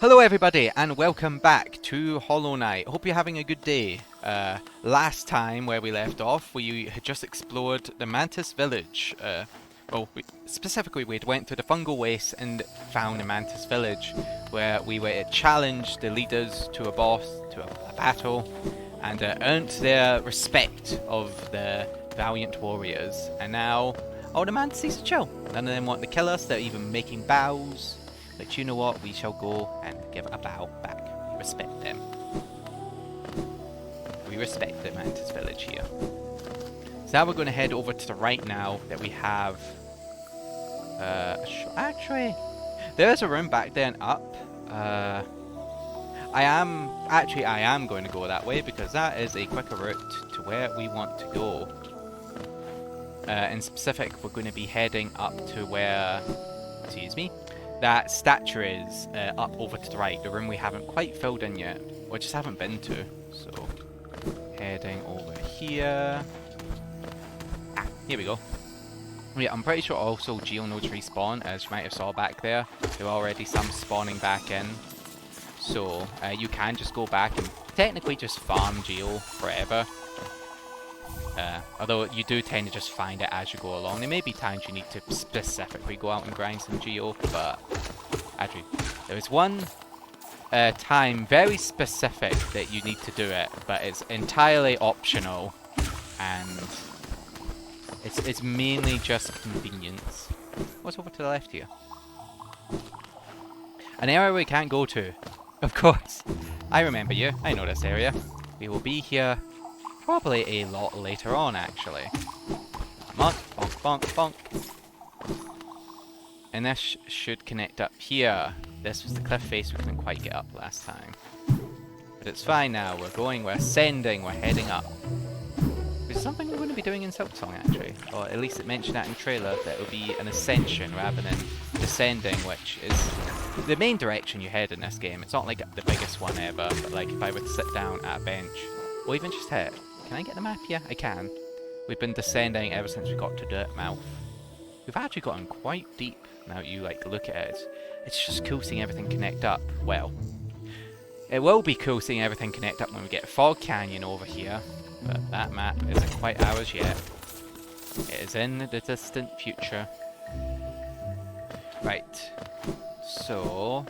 Hello everybody and welcome back to Hollow Knight. Hope you're having a good day. Last time where we left off we had just explored the Mantis village. Specifically we'd went through the fungal waste and found the Mantis village where we were challenged the leaders to a boss, to a battle, and earned their respect of the valiant warriors. And now all the Mantises are chill. None of them want to kill us, they're even making bows. But you know what, we shall go and give a bow back. Respect them. We respect the Mantis village here. So now we're going to head over to the right now that we have... actually, there's a room back there and up. I am going to go that way because that is a quicker route to where we want to go. In specific, we're going to be heading up to where... Excuse me. That statue is up over to the right, the room we haven't quite filled in yet, or just haven't been to. So, heading over here. Here we go. Yeah, I'm pretty sure also geonodes respawn, as you might have saw back there. There are already some spawning back in. So, you can just go back and technically just farm geo forever. Although you do tend to just find it as you go along. There may be times you need to specifically go out and grind some geo, but actually, there is one time very specific that you need to do it, but it's entirely optional, and it's mainly just convenience. What's over to the left here? An area we can't go to. Of course. I remember you. I know this area. We will be here probably a lot later on, actually. Come on, bonk, bonk, bonk. And this should connect up here. This was the cliff face we couldn't quite get up last time. But it's fine now, we're ascending, we're heading up. Which is something we're going to be doing in Silksong, actually. Or at least it mentioned that in the trailer, that it would be an ascension rather than descending, which is the main direction you head in this game. It's not like the biggest one ever, but like if I were to sit down at a bench, or even just hit. Can I get the map? Yeah, I can. We've been descending ever since we got to Dirtmouth. We've actually gotten quite deep now you like look at it. It's just cool seeing everything connect up. Well, it will be cool seeing everything connect up when we get Fog Canyon over here, but that map isn't quite ours yet. It is in the distant future. Right, so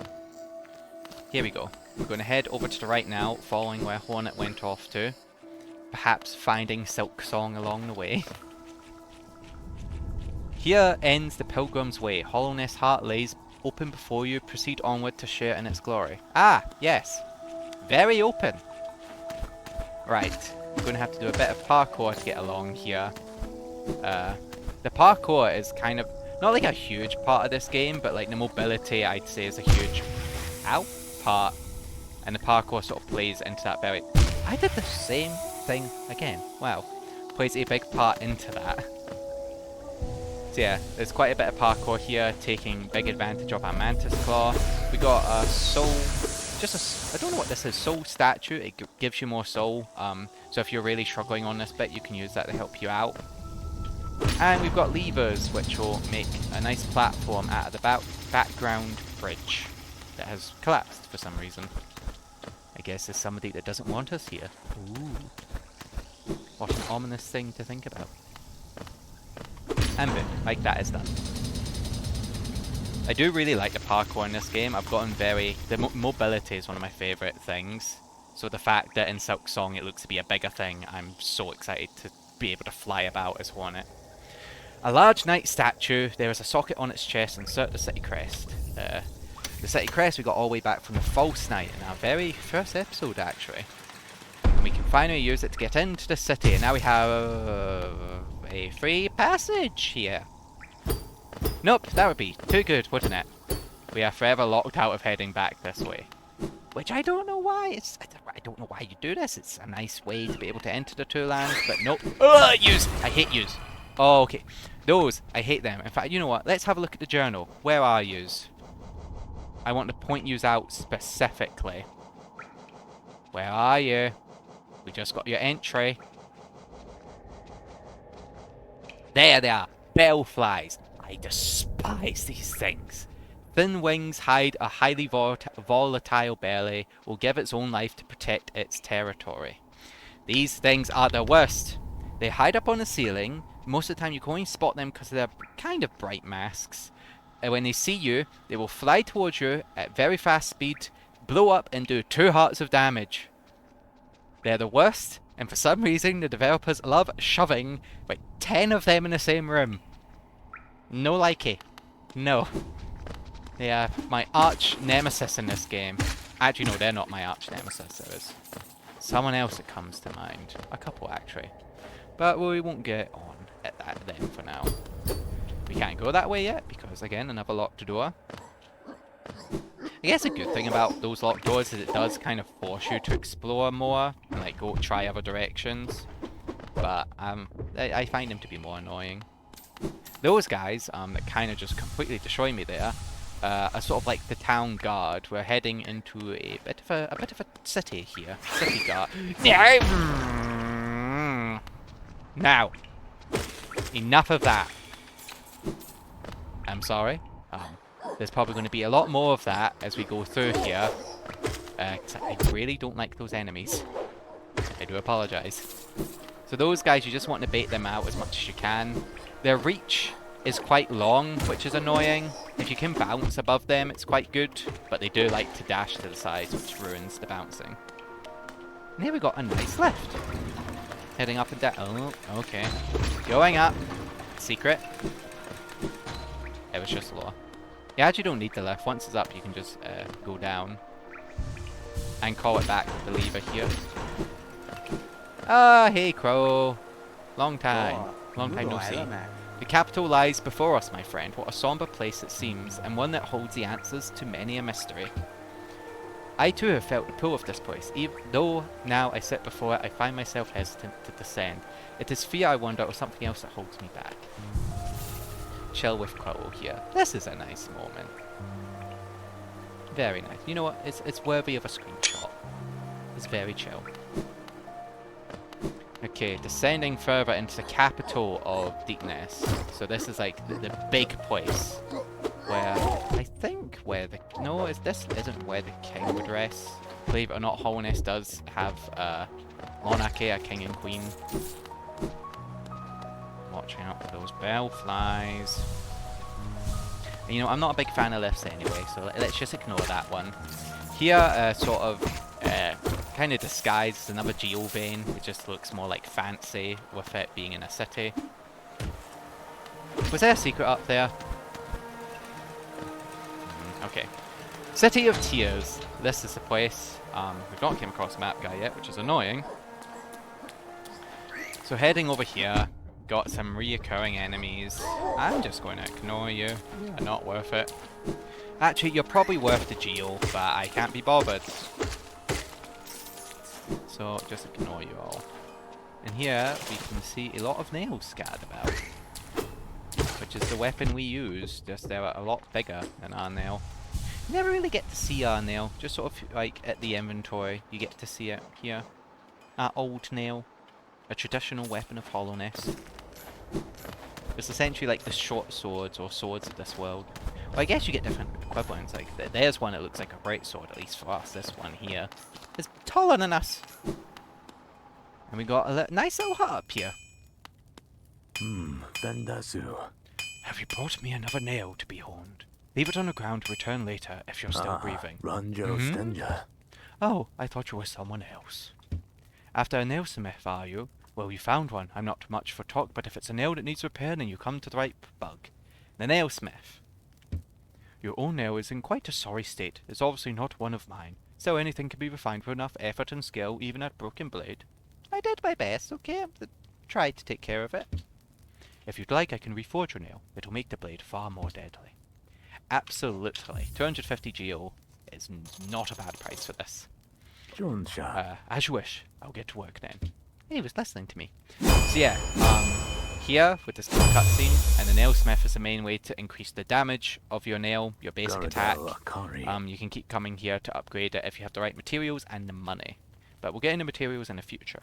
here we go. We're going to head over to the right now, following where Hornet went off to. Perhaps finding Silksong along the way. Here ends the pilgrim's way. Hallownest heart lays open before you. Proceed onward to share in its glory. Ah, yes. Very open. Right. We're going to have to do a bit of parkour to get along here. The parkour is kind of, not like a huge part of this game, but like the mobility I'd say is a huge part. And the parkour sort of plays into that very... I did the same thing again. Wow. Plays a big part into that. So yeah, there's quite a bit of parkour here, taking big advantage of our Mantis Claw. We got a soul, I don't know what this is, soul statue. It gives you more soul. So if you're really struggling on this bit, you can use that to help you out. And we've got levers, which will make a nice platform out of the background bridge that has collapsed for some reason. I guess there's somebody that doesn't want us here. Ooh. What an ominous thing to think about. And boom, like that is done. I do really like the parkour in this game. I've gotten the mobility is one of my favourite things. So the fact that in Silksong it looks to be a bigger thing, I'm so excited to be able to fly about as Hornet. A large knight statue. There is a socket on its chest. Insert the city crest. The city crest we got all the way back from the false knight in our very first episode, actually. And we can finally use it to get into the city. And now we have a free passage here. Nope, that would be too good, wouldn't it? We are forever locked out of heading back this way. Which I don't know why. I don't know why you do this. It's a nice way to be able to enter the two lands, but nope. Ugh, yous! I hate yous. Oh, okay. Those, I hate them. In fact, you know what? Let's have a look at the journal. Where are yous? I want to point yous out specifically. Where are you? We just got your entry. There they are. Bellflies. I despise these things. Thin wings hide a highly volatile belly, will give its own life to protect its territory. These things are the worst. They hide up on the ceiling. Most of the time you can only spot them because they're kind of bright masks. And when they see you, they will fly towards you at very fast speed, blow up and do 2 hearts of damage. They're the worst, and for some reason the developers love shoving like 10 of them in the same room. No likey. No. They are my arch nemesis in this game. Actually, no, they're not my arch nemesis. There is someone else that comes to mind. A couple, actually. But we won't get on at that then for now. We can't go that way yet, because, again, another locked door. I guess a good thing about those locked doors is it does kind of force you to explore more and, like, go try other directions. But, I find them to be more annoying. Those guys, that kind of just completely destroy me there, are sort of like the town guard. We're heading into a bit of a city here. City guard. Now, enough of that. I'm sorry. There's probably going to be a lot more of that as we go through here. 'Cause I really don't like those enemies. I do apologize. So those guys, you just want to bait them out as much as you can. Their reach is quite long, which is annoying. If you can bounce above them, it's quite good. But they do like to dash to the sides, which ruins the bouncing. And here we got a nice lift. Heading up and down. Oh, okay. Going up. Secret. It was just lower. You actually don't need the lift. Once it's up, you can just go down. And call it back with the lever here. Ah, hey Crow. Long time. Long time no see. The capital lies before us, my friend. What a somber place it seems, and one that holds the answers to many a mystery. I too have felt the pull of this place, even though now I sit before it, I find myself hesitant to descend. It is fear, I wonder, or something else that holds me back. Chill with Crow here. This is a nice moment. Very nice. You know what? It's worthy of a screenshot. It's very chill. Okay, descending further into the capital of Deepness. So this is like the big place where I think where the this isn't where the king would rest. Believe it or not, Hallownest does have monarchy, a king and queen. Watching out for those bellflies. And, you know, I'm not a big fan of lifts anyway, so let's just ignore that one. Here, sort of kind of disguised as another geovane. It just looks more like fancy with it being in a city. Was there a secret up there? Okay. City of Tears. This is the place. We've not came across a map guy yet, which is annoying. So heading over here, got some reoccurring enemies. I'm just going to ignore you. You're not worth it. Actually, you're probably worth the geo, but I can't be bothered. So just ignore you all. And here we can see a lot of nails scattered about, which is the weapon we use. Just they're a lot bigger than our nail. You never really get to see our nail. Just sort of like at the inventory, you get to see it here. Our old nail, a traditional weapon of Hallownest. It's essentially like the short swords or swords of this world. Well, I guess you get different equivalents. Like there's one that looks like a great sword, at least for us. This one here is taller than us. And we got a nice little hut up here. Vendasu. Have you brought me another nail to be honed? Leave it on the ground to return later if you're still breathing. Ranjo Stenja. Oh, I thought you were someone else. After a nailsmith, are you? Well, you found one. I'm not much for talk, but if it's a nail that needs repair, then you come to the right bug. The nailsmith. Your own nail is in quite a sorry state. It's obviously not one of mine. So anything can be refined with enough effort and skill, even a broken blade. I did my best, okay? I tried to take care of it. If you'd like, I can reforge your nail. It'll make the blade far more deadly. Absolutely. 250 geo is not a bad price for this. As you wish. I'll get to work then. He was listening to me. So yeah, here with this little cutscene, and the nailsmith is the main way to increase the damage of your nail, your basic attack. You can keep coming here to upgrade it if you have the right materials and the money. But we'll get into materials in the future.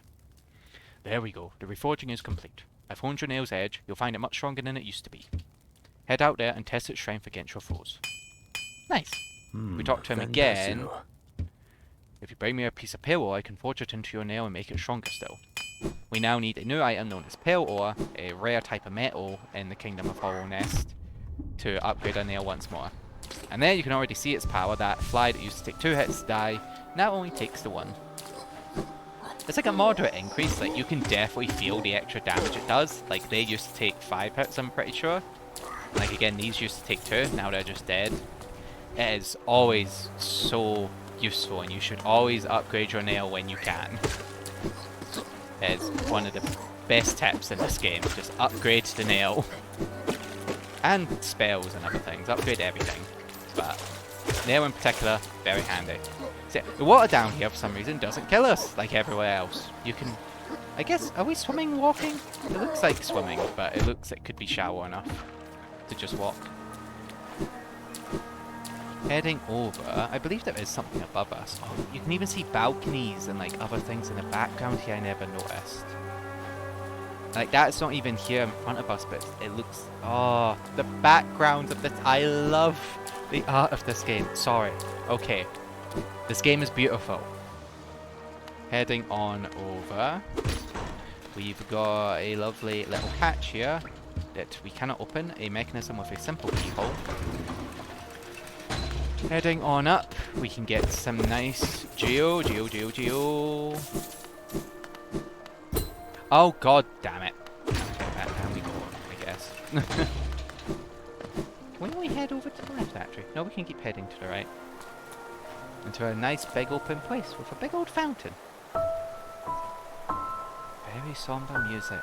There we go. The reforging is complete. I've honed your nail's edge. You'll find it much stronger than it used to be. Head out there and test its strength against your foes. Nice. We talk to him again. Fantasu. If you bring me a piece of pale ore, I can forge it into your nail and make it stronger still. We now need a new item known as pale ore, a rare type of metal in the Kingdom of Hallownest, to upgrade our nail once more. And there you can already see its power. That fly that used to take 2 hits to die, now only takes the 1. It's like a moderate increase, like you can definitely feel the extra damage it does. Like they used to take 5 hits, I'm pretty sure. Like again, these used to take 2, now they're just dead. It is always so useful, and you should always upgrade your nail when you can. It is one of the best tips in this game. Just upgrade the nail. And spells and other things. Upgrade everything. But nail in particular, very handy. See, the water down here for some reason doesn't kill us like everywhere else. You can... I guess, are we swimming, walking? It looks like swimming, but it looks like it could be shallow enough to just walk. Heading over, I believe there is something above us. Oh, you can even see balconies and like other things in the background here I never noticed. Like that's not even here in front of us, but it looks... Oh, the background of this... I love the art of this game. Sorry. Okay. This game is beautiful. Heading on over. We've got a lovely little hatch here that we cannot open. A mechanism with a simple keyhole. Heading on up, we can get some nice geo. Oh god damn it. Okay, back down we go, I guess. Can we head over to the left actually? No, we can keep heading to the right. Into a nice big open place with a big old fountain. Very somber music.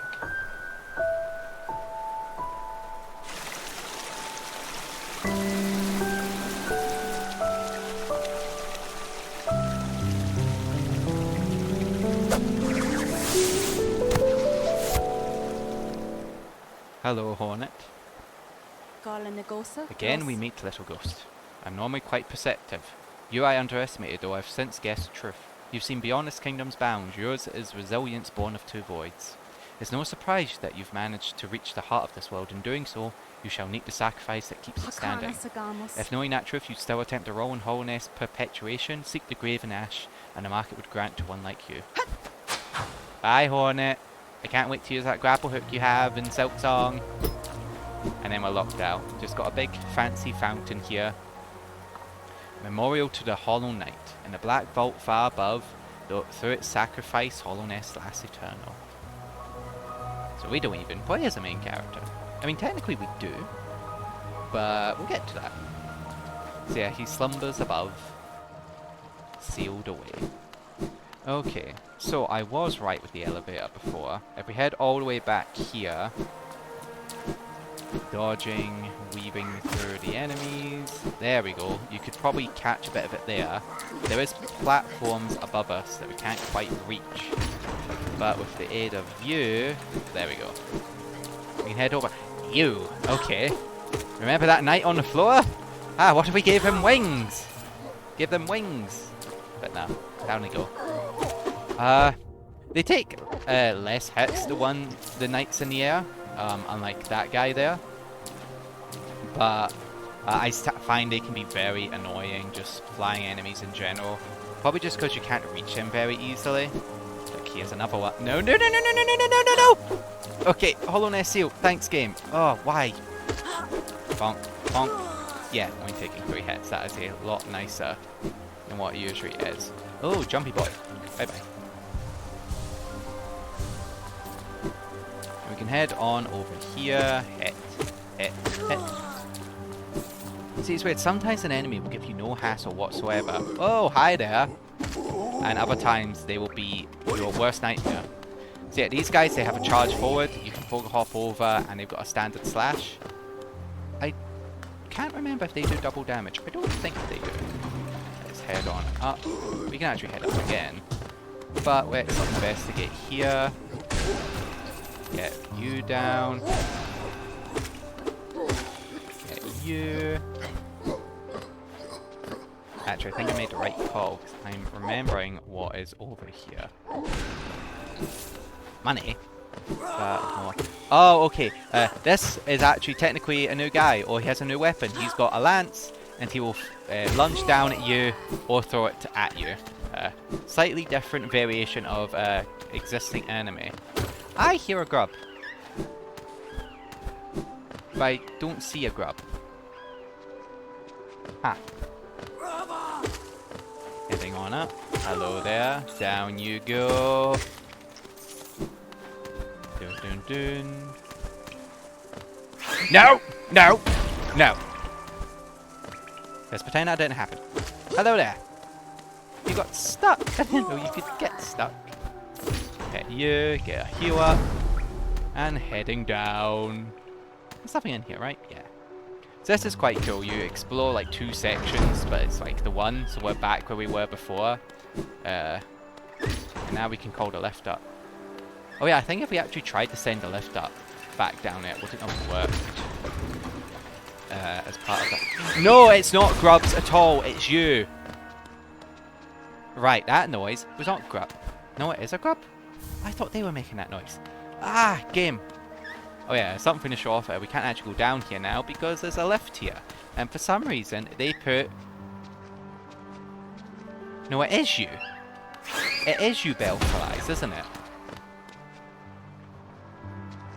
Hello, Hornet. Again, we meet Little Ghost. I'm normally quite perceptive. You I underestimated, though I've since guessed the truth. You've seen beyond this kingdom's bounds. Yours is resilience born of 2 voids. It's no surprise that you've managed to reach the heart of this world. In doing so, you shall need the sacrifice that keeps it standing. If knowing that truth, you'd still attempt a role in Hallownest perpetuation, seek the grave in ash, and the market would grant to one like you. Bye, Hornet. I can't wait to use that grapple hook you have in Silk Song. And then we're locked out. Just got a big fancy fountain here. Memorial to the Hollow Knight. In the black vault far above, through its sacrifice, Hallownest lasts eternal. So we don't even play as a main character. I mean, technically we do. But we'll get to that. So yeah, he slumbers above. Sealed away. Okay, so I was right with the elevator before. If we head all the way back here, dodging, weaving through the enemies, there we go. You could probably catch a bit of it there. There is platforms above us that we can't quite reach, but with the aid of you, there we go. We can head over. You, okay. Remember that knight on the floor? Ah, what if we gave him wings? Give them wings. But no, down they go. They take less hits, the knights in the air, unlike that guy there. But I find they can be very annoying, just flying enemies in general. Probably just because you can't reach him very easily. Look, here's another one. No, no, no, no, no, no, no, no, no, no! Okay, Hallownest seal. Thanks, game. Oh, why? Bonk, bonk. Yeah, only taking 3 hits. That is a lot nicer than what it usually is. Oh, jumpy boy. Bye-bye. We can head on over here. Hit, hit, hit. See, it's weird. Sometimes an enemy will give you no hassle whatsoever. Oh, hi there. And other times they will be your worst nightmare. So yeah, these guys, they have a charge forward. You can full hop over, and they've got a standard slash. I can't remember if they do double damage. I don't think they do. Let's head on up. We can actually head up again. But let's investigate here. Get you down. Get you. Actually, I think I made the right call, because I'm remembering what is over here. Money? More. Oh, okay. This is actually technically a new guy, or he has a new weapon. He's got a lance, and he will lunge down at you or throw it at you. Slightly different variation of existing enemy. I hear a grub, but I don't see a grub. Ha. Heading on up. Hello there. Down you go. Dun dun dun. No! No! No! Let's pretend that didn't happen. Hello there. You got stuck. I didn't know you could get stuck. Get you, get a heal up, and heading down. There's nothing in here, right? Yeah. So this is quite cool. You explore like 2 sections, but it's like the one. So we're back where we were before. And now we can call the lift up. Oh yeah, I think if we actually tried to send the lift up back down it wouldn't have worked. As part of that. No, it's not grubs at all. It's you. Right, that noise was not grub. No, it is a grub. I thought they were making that noise. Ah, game. Oh yeah, something to show off. We can't actually go down here now because there's a lift here. And for some reason, they put... No, it is you. It is you, Bellflies, isn't it?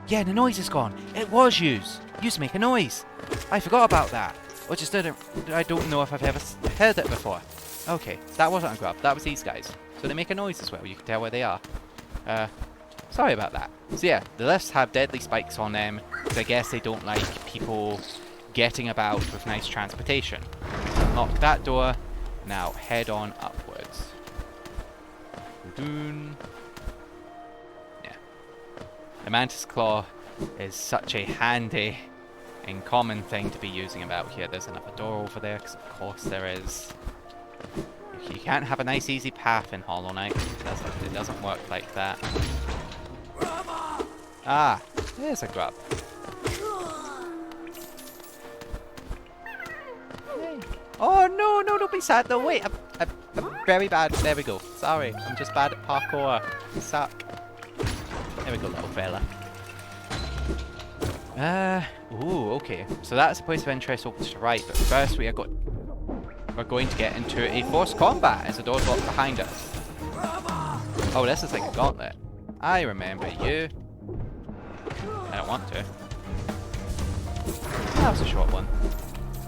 Yeah, the noise is gone. It was yous. Used to make a noise. I forgot about that. I just didn't... I don't know if I've ever heard it before. Okay, that wasn't a grub. That was these guys. So they make a noise as well. You can tell where they are. Sorry about that. So yeah, the lifts have deadly spikes on them, because I guess they don't like people getting about with nice transportation. So unlock that door. Now head on upwards. Yeah. The Mantis Claw is such a handy and common thing to be using about here. There's another door over there, because of course there is. You can't have a nice easy path in Hollow Knight. It doesn't work like that. Ah, there's a grub. Hey. Oh no, no, don't be sad. No, wait, I'm very bad. There we go. Sorry, I'm just bad at parkour. I suck. There we go, little fella. Ooh, okay. So that's a place of interest over to the right, but first we're going to get into a forced combat as the door's locked behind us. Oh, this is like a gauntlet. I remember you. I don't want to. That was a short one.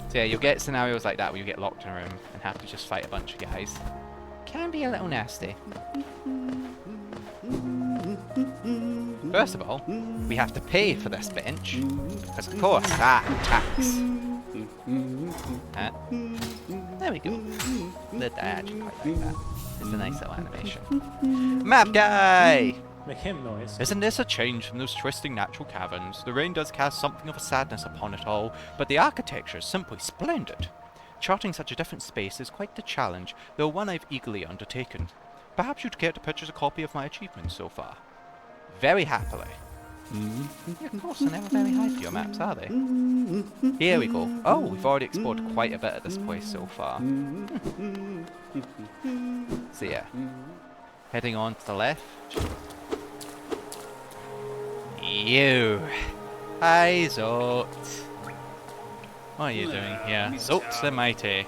So yeah, you'll get scenarios like that where you get locked in a room and have to just fight a bunch of guys. Can be a little nasty. First of all, we have to pay for this bench. Because of course, tax. There we go. I actually quite like that. It's a nice little animation. Map guy! Make him noise. Isn't this a change from those twisting natural caverns? The rain does cast something of a sadness upon it all, but the architecture is simply splendid. Charting such a different space is quite the challenge, though one I've eagerly undertaken. Perhaps you'd care to purchase a copy of my achievements so far? Very happily. Yeah, of course, they're never very high for your maps, are they? Here we go. Oh, we've already explored quite a bit of this place so far. So yeah, heading on to the left. You! Hi, Zot! What are you doing here? Zot the Mighty.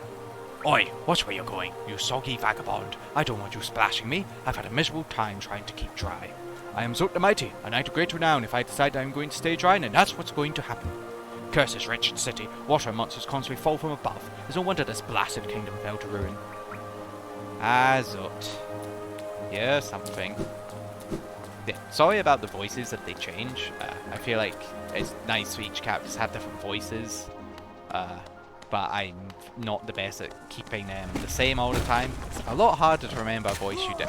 Oi, watch where you're going, you soggy vagabond. I don't want you splashing me. I've had a miserable time trying to keep dry. I am Zot the Mighty, a knight of great renown. If I decide I'm going to stay dry, then that's what's going to happen. Curse this wretched city. Water monsters constantly fall from above. There's no wonder this blasted kingdom fell to ruin. Ah, Zot. Here's something. Yeah, sorry about the voices that they change. I feel like it's nice for each character to have different voices. But I'm not the best at keeping them the same all the time. It's a lot harder to remember a voice you do.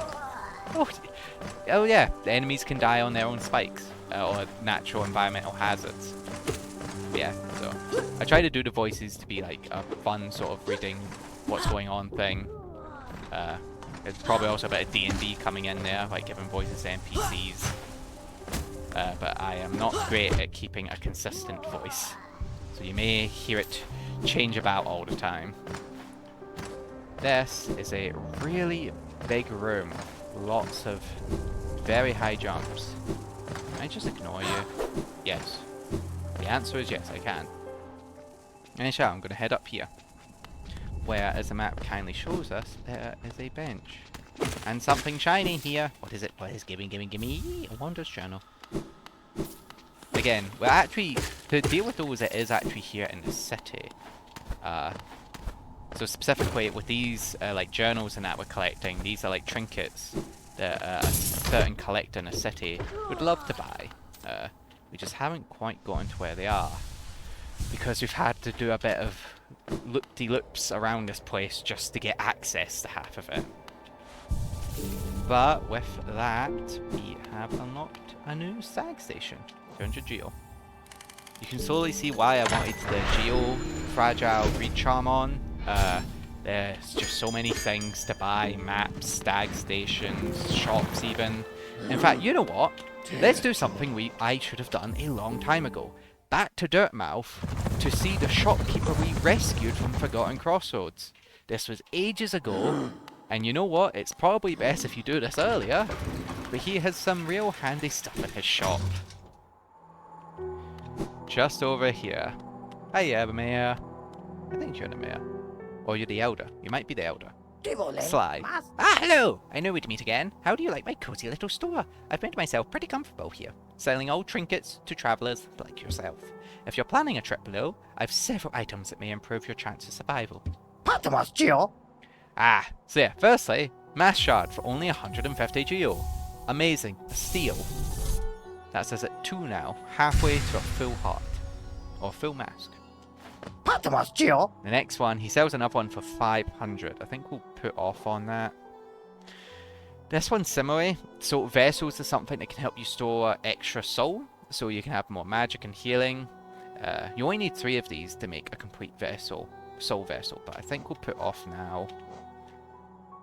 Oh yeah, the enemies can die on their own spikes. Or natural environmental hazards. But yeah, so I try to do the voices to be like a fun sort of reading what's going on thing. There's probably also a bit of D&D coming in there, like giving voices to NPCs. But I am not great at keeping a consistent voice. So you may hear it change about all the time. This is a really big room. Lots of very high jumps. Can I just ignore you? Yes. The answer is yes, I can. And I'm going to head up here. where, as the map kindly shows us, there is a bench. And something shiny here. What is it? What is gimme? A Wanderer's Journal. Again, we're actually, to deal with those, it is actually here in the city. So specifically with these like journals and that we're collecting, these are like trinkets that a certain collector in a city would love to buy. We just haven't quite gotten to where they are, because we've had to do a bit of loop-de-loops around this place just to get access to half of it. But with that, we have unlocked a new stag station, 200 geo. You can slowly see why I wanted the geo fragile breed charm on. There's just so many things to buy: maps, stag stations, shops even. In fact, you know what? Let's do something I should have done a long time ago. Back to Dirtmouth to see the shopkeeper we rescued from Forgotten Crossroads. This was ages ago, and you know what? It's probably best if you do this earlier, but he has some real handy stuff in his shop. Just over here. Hiya, Mayor. I think you're the mayor. Or you're the elder. You might be the elder. Sly. Ah, hello! I know we'd meet again. How do you like my cozy little store? I've made myself pretty comfortable here, selling old trinkets to travellers like yourself. If you're planning a trip below, I've several items that may improve your chance of survival. Ah, so yeah, firstly, Mass Shard for only 150 geo. Amazing. A steal. That says at 2 now, halfway to a full heart. Or full mask. The next one, he sells another one for 500. I think we'll put off on that. This one's similar. So vessels is something that can help you store extra soul, so you can have more magic and healing. You only need 3 of these to make a complete vessel, soul vessel, but I think we'll put off now.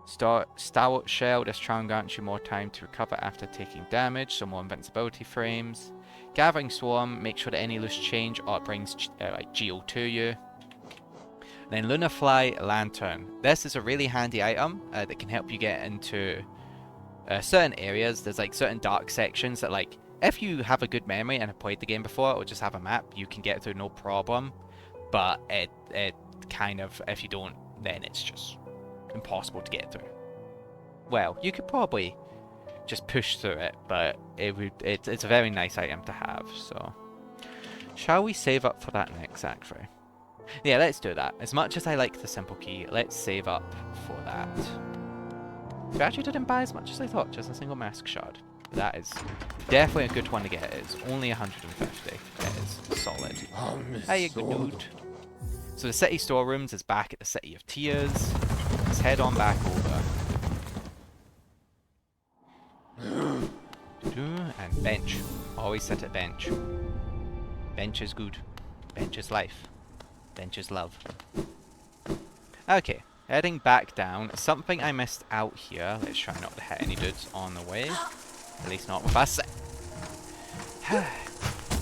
Stalwart Shell, this charm grants you more time to recover after taking damage, so more invincibility frames. Gathering Swarm, make sure that any loose change or it brings like geo to you. Then Lunafly Lantern. This is a really handy item that can help you get into certain areas. There's like certain dark sections that, like, if you have a good memory and have played the game before or just have a map, you can get through no problem. But it kind of, if you don't, then it's just impossible to get through. Well, you could probably just push through it, but it's a very nice item to have. So shall we save up for that next actually? Yeah, let's do that. As much as I like the simple key, let's save up for that. We actually didn't buy as much as I thought, just a single mask shard. That is definitely a good one to get. It's only 150. That is solid. Hey, good dude. So the city storerooms is back at the City of Tears. Let's head on back over. And bench. Always sit at bench. Bench is good. Bench is life. Bench is love. Okay, heading back down. Something I missed out here. Let's try not to hit any dudes on the way. At least not with us.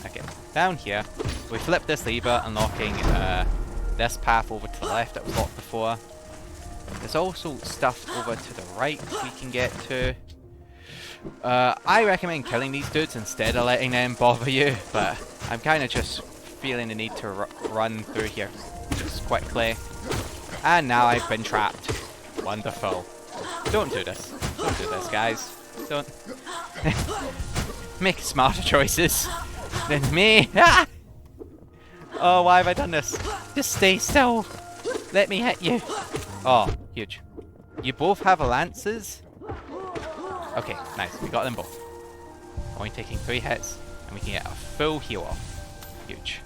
Okay, down here. We flip this lever, unlocking this path over to the left that was locked before. There's also stuff over to the right we can get to. I recommend killing these dudes instead of letting them bother you, but I'm kind of just feeling the need to run through here just quickly. And now I've been trapped. Wonderful. Don't do this. Don't do this, guys. Don't. Make smarter choices than me. Ah! Oh, why have I done this? Just stay still. Let me hit you. Oh, huge. You both have lances? Okay, nice. We got them both. Only taking 3 hits, and we can get a full heal off. Huge.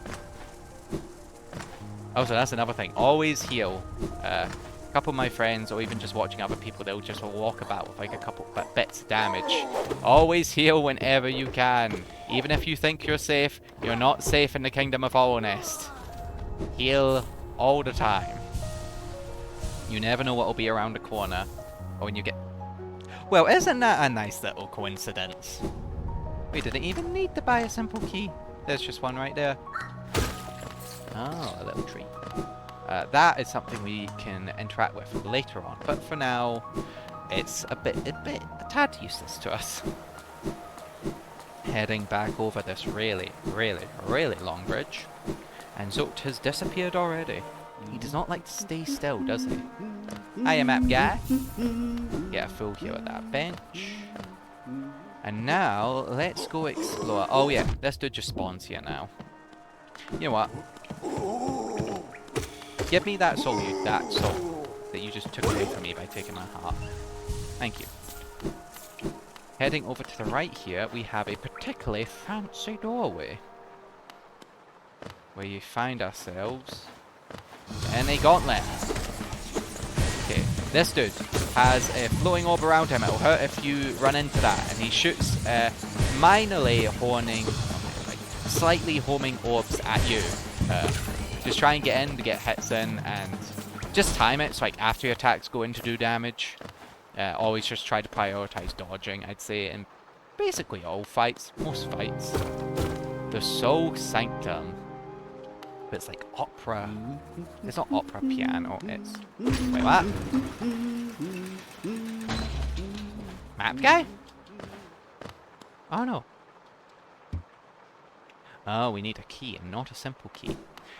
Also, that's another thing. Always heal. A couple of my friends, or even just watching other people, they'll just walk about with like a couple bits of damage. Always heal whenever you can. Even if you think you're safe, you're not safe in the Kingdom of Hallownest. Heal all the time. You never know what will be around the corner, or when you get... Well, isn't that a nice little coincidence? We didn't even need to buy a simple key. There's just one right there. Oh, a little tree. That is something we can interact with later on, but for now, it's a tad useless to us. Heading back over this really long bridge, and Zolt has disappeared already. He does not like to stay still, does he? Hiya, map guy. Get a full heal at that bench. And now, let's go explore. Oh yeah, this dude just spawns here now. You know what? Give me that soul, that you just took away from me by taking my heart. Thank you. Heading over to the right here, we have a particularly fancy doorway. Where you find ourselves in a gauntlet. Okay, this dude has a floating orb around him. It'll hurt if you run into that. And he shoots minorly horning, like slightly homing orbs at you. Just try and get in to get hits in and just time it. So like after your attacks go in to do damage. Always just try to prioritize dodging, I'd say, in basically all fights, most fights. The Soul Sanctum. But it's like opera. It's not opera piano, it's... Wait, what? Map guy? Oh no. Oh, we need a key and not a simple key.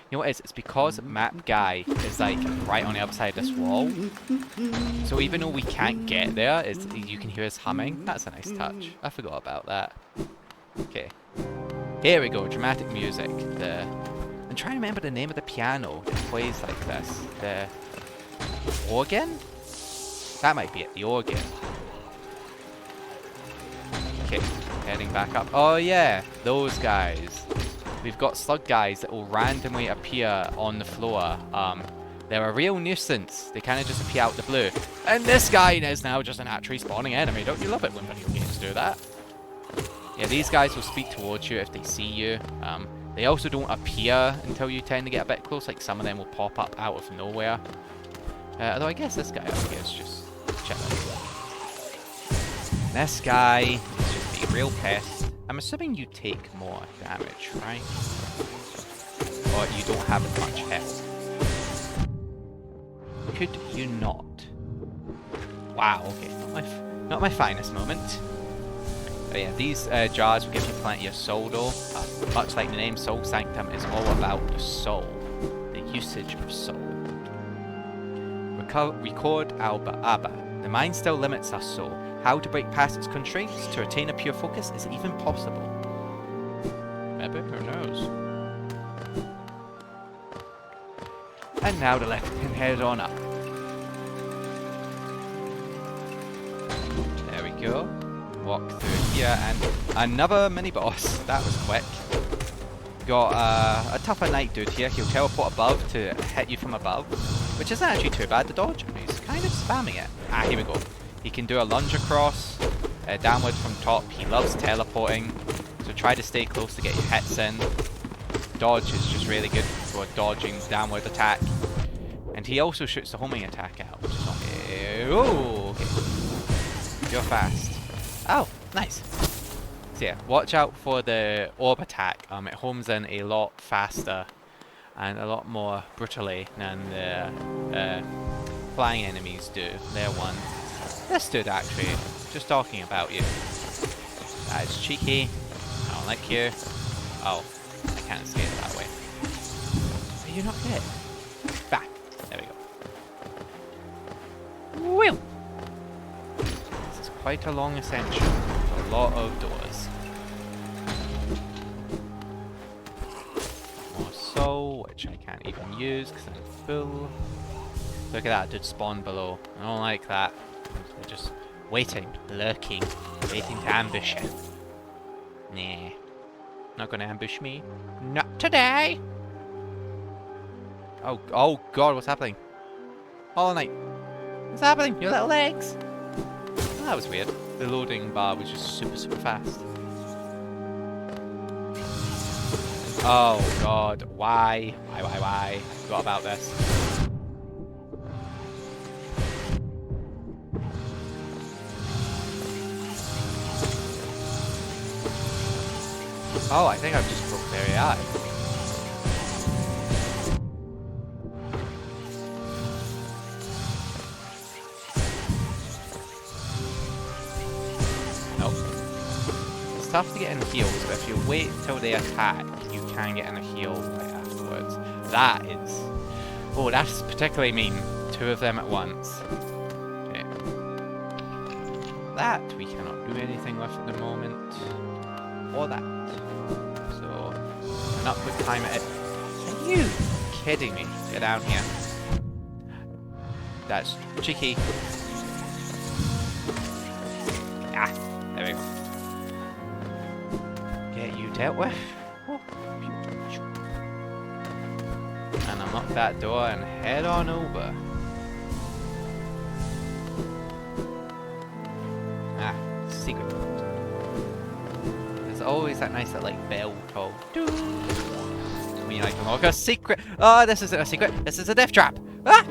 You know what it is? It's because map guy is like right on the other side of this wall. So even though we can't get there, you can hear us humming. That's a nice touch. I forgot about that. Okay. Here we go, dramatic music. I'm trying to remember the name of the piano that plays like this. The organ? That might be it, the organ. Okay, heading back up. Oh yeah, those guys. We've got slug guys that will randomly appear on the floor. They're a real nuisance. They kind of just appear out the blue. And this guy is now just an actually spawning enemy. Don't you love it when video games do that? Yeah, these guys will speak towards you if they see you. They also don't appear until you tend to get a bit close. Like some of them will pop up out of nowhere. Although I guess this guy up here is just chilling. This guy is just a real pest. I'm assuming you take more damage, right? Or you don't have as much hit. Could you not? Wow, okay. Not my finest moment. But yeah, these jars will give you plenty of soul though. Much like the name, Soul Sanctum is all about the soul. The usage of soul. Record Abba. The mind still limits us, so how to break past its constraints to attain a pure focus is even possible. Maybe, who knows? And now the left can head on up. There we go. Walk through here and another mini boss. That was quick. Got a tougher knight dude here. He'll teleport above to hit you from above, which isn't actually too bad to dodge. He's kind of spamming it. Ah, here we go. He can do a lunge across, downward from top. He loves teleporting, so try to stay close to get your hits in. Dodge is just really good for dodging downward attack. And he also shoots the homing attack out, which is not... Oh, okay. You're fast. Oh, nice. So yeah, watch out for the orb attack. It homes in a lot faster and a lot more brutally than the flying enemies do. They're one. This dude actually, just talking about you. That is cheeky. I don't like you. Oh, I can't escape that way. Are you not dead? Back. There we go. Wheel! This is quite a long ascension. A lot of doors. More soul, which I can't even use because I'm full. Look at that, dude spawn below. I don't like that. They're just waiting, lurking, waiting to ambush you. Nah. Not gonna ambush me. Not today! Oh god, what's happening? Hollow Knight. What's happening? Your little legs! Oh, that was weird. The loading bar was just super fast. Oh god, why? Why? I forgot about this. Oh, I think I've just broke their AI. Nope. It's tough to get in heals, but if you wait till they attack, you can get in a heal right afterwards. That is Oh, that's particularly mean. 2 of them at once. Okay. That we cannot do anything with at the moment. Or that. So, an upward climb at it. Are you kidding me? Get down here. That's cheeky. Ah, there we go. Get you dealt with. Oh. And unlock that door and head on over. Ah, secret. There's always that nice little like bell toll. Doo. I mean, I can unlock a secret. Oh, this isn't a secret. This is a death trap. Ah!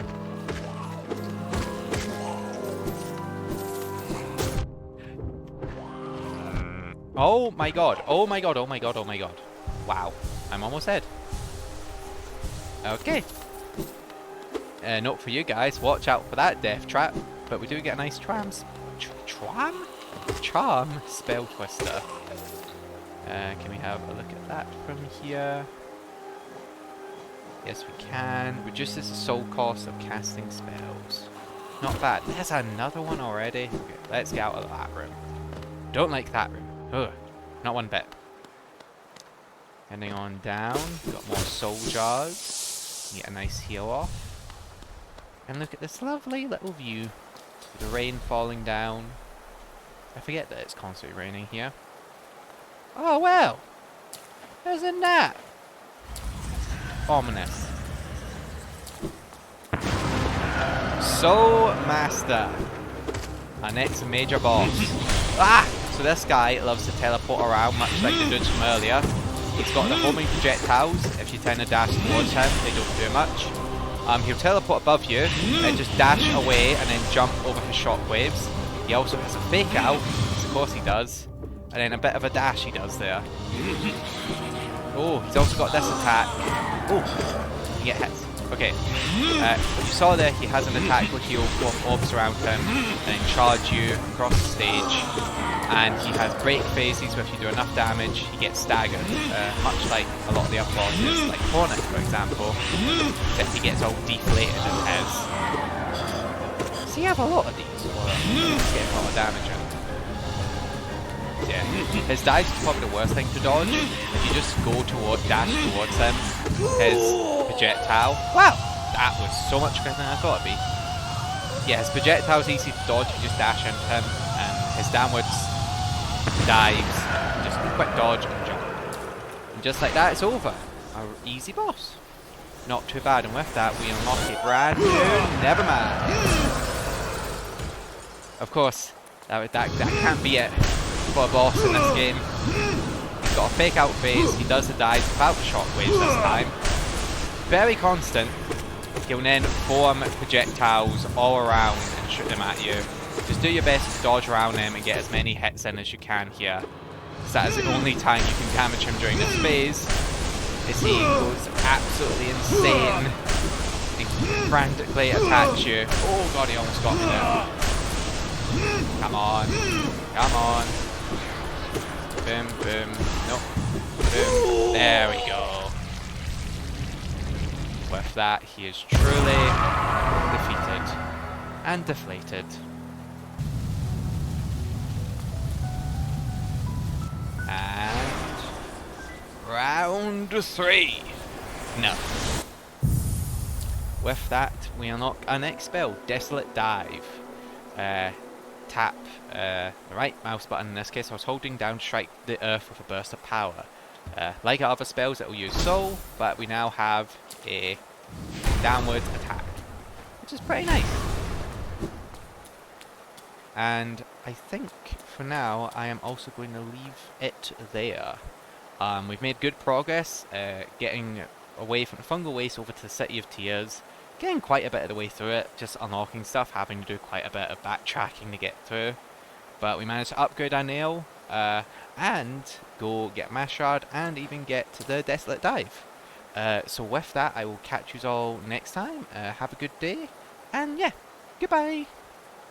Oh my god. Oh my god. Oh my god. Oh my god. Wow. I'm almost dead. Okay. Note for you guys, watch out for that death trap. But we do get a nice charm spell twister. Can we have a look at that from here? Yes, we can. Reduces the soul cost of casting spells. Not bad. There's another one already. Okay, let's get out of that room. Don't like that room. Ugh, not one bit. Heading on down. Got more soul jars. Get a nice heal off. And look at this lovely little view. The rain falling down. I forget that it's constantly raining here. Oh well! Isn't that ominous? Soul Master. Our next major boss. Ah! So this guy loves to teleport around, much like the dudes from earlier. He's got the homing projectiles. If you tend to dash towards him, they don't do much. He'll teleport above you and just dash away and then jump over his shockwaves. He also has a fake out, of course he does. And then a bit of a dash he does there. Oh, he's also got this attack. Oh, you get hits. Okay. What you saw there, he has an attack where he'll go off orbs around him and charge you across the stage. And he has break phases where if you do enough damage, he gets staggered. Much like a lot of the other bosses, like Hornet for example. Except he gets all deflated in his. Does he have a lot of these? Or he's getting a lot of damage in? Yeah. His dive is probably the worst thing to dodge. If you just go dash towards him, his projectile. Wow! That was so much quicker than I thought it'd be. Yeah, his projectile is easy to dodge, you just dash into him, and his downwards dives, just quick dodge and jump. And just like that, it's over. Our easy boss. Not too bad, and with that, we unlock a brand new Nevermind. Of course, that can't be it for a boss in this game. He's got a fake out phase, he does the dive without the shockwaves this time. Very constant. He'll then form projectiles all around and shoot them at you. Just do your best to dodge around them and get as many hits in as you can here. So that is the only time you can damage him during this phase. As he goes absolutely insane. He frantically attacks you. Oh god, he almost got me there. Come on. Come on. Boom, boom. Nope. Boom. There we go. With that, he is truly defeated and deflated. And round 3. No. With that, we unlock our next spell, Desolate Dive. Tap the right mouse button. In this case, I was holding down to strike the earth with a burst of power. Like our other spells, it will use soul, but we now have a downward attack, which is pretty nice. And I think for now I am also going to leave it there. We've made good progress getting away from the fungal waste over to the City of Tears, getting quite a bit of the way through it, just unlocking stuff, having to do quite a bit of backtracking to get through. But we managed to upgrade our nail and go get Mashard and even get to the Desolate Dive. So with that, I will catch you all next time. Have a good day, and yeah, goodbye.